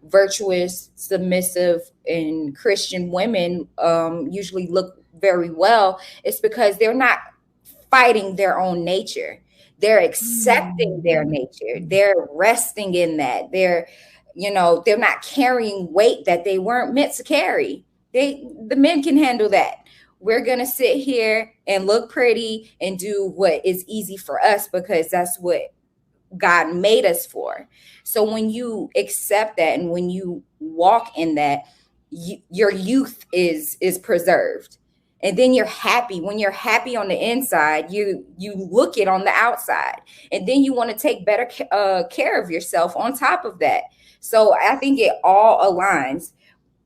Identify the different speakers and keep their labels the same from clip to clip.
Speaker 1: virtuous, submissive, and Christian women usually look very well, it's because they're not fighting their own nature. They're accepting their nature. They're resting in that. They're not carrying weight that they weren't meant to carry. The men can handle that. We're going to sit here and look pretty and do what is easy for us because that's what God made us for. So when you accept that and when you walk in that, your youth is preserved. And then you're happy. When you're happy on the inside, you look it on the outside. And then you want to take better care of yourself on top of that. So I think it all aligns.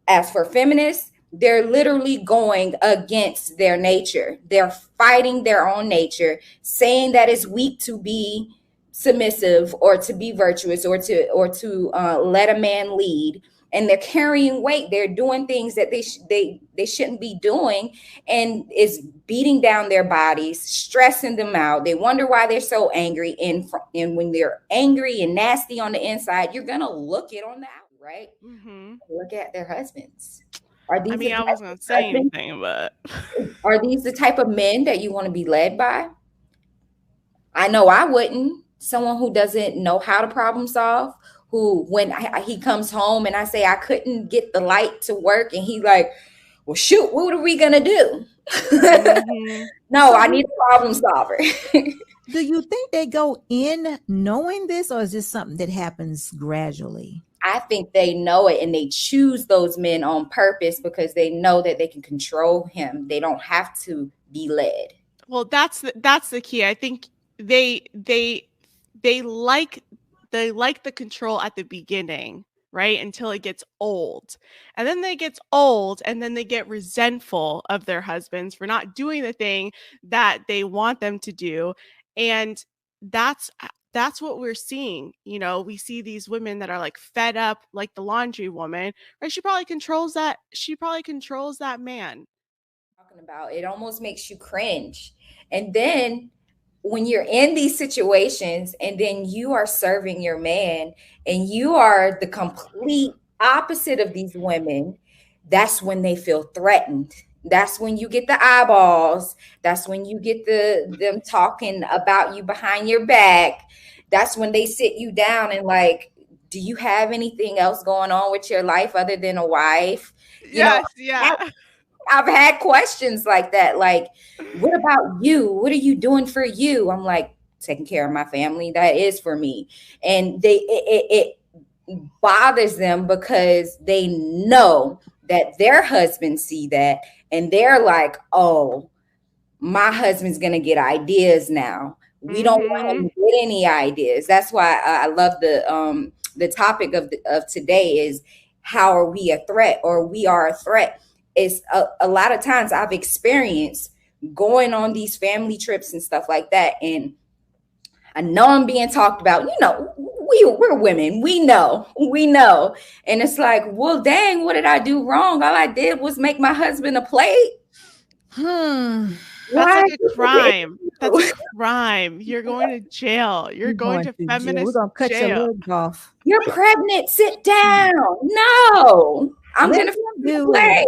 Speaker 1: As for feminists, they're literally going against their nature. They're fighting their own nature, saying that it's weak to be submissive or to be virtuous or to let a man lead. And they're carrying weight. They're doing things that they shouldn't be doing, and it's beating down their bodies, stressing them out. They wonder why they're so angry. And when they're angry and nasty on the inside, you're gonna look it on the out, right? Mm-hmm. Look at their husbands.
Speaker 2: I wasn't gonna say anything, but
Speaker 1: are these the type of men that you want to be led by? I know I wouldn't. Someone who doesn't know how to problem solve, who when he comes home and I say I couldn't get the light to work and he's like, well, shoot, what are we going to do? Mm-hmm. No, I need a problem solver.
Speaker 3: Do you think they go in knowing this, or is this something that happens gradually?
Speaker 1: I think they know it and they choose those men on purpose because they know that they can control him. They don't have to be led.
Speaker 2: Well, that's the key. I think they like the control at the beginning, right? Until it gets old. And then they get old and then they get resentful of their husbands for not doing the thing that they want them to do. And that's what we're seeing. We see these women that are like fed up, like the laundry woman, right? She probably controls that man.
Speaker 1: Talking about it almost makes you cringe. And then when you're in these situations and then you are serving your man and you are the complete opposite of these women, that's when they feel threatened. That's when you get the eyeballs. That's when you get them talking about you behind your back. That's when they sit you down and like, do you have anything else going on with your life other than a wife?
Speaker 2: Yeah.
Speaker 1: I've had questions like that. Like, what about you? What are you doing for you? I'm like, taking care of my family. That is for me. And it bothers them because they know that their husbands see that and they're like, oh, my husband's going to get ideas now. We don't want him to get any ideas. That's why I love the topic of today is how are we a threat, or we are a threat. It's a lot of times I've experienced going on these family trips and stuff like that. And I know I'm being talked about, we're women. We know. And it's like, well, dang, what did I do wrong? All I did was make my husband a plate.
Speaker 2: That's like a crime. That's a crime. You're going to jail. You're going to feminist jail.
Speaker 3: We're going to cut your leg off.
Speaker 1: You're pregnant. Sit down. No, I'm going to play.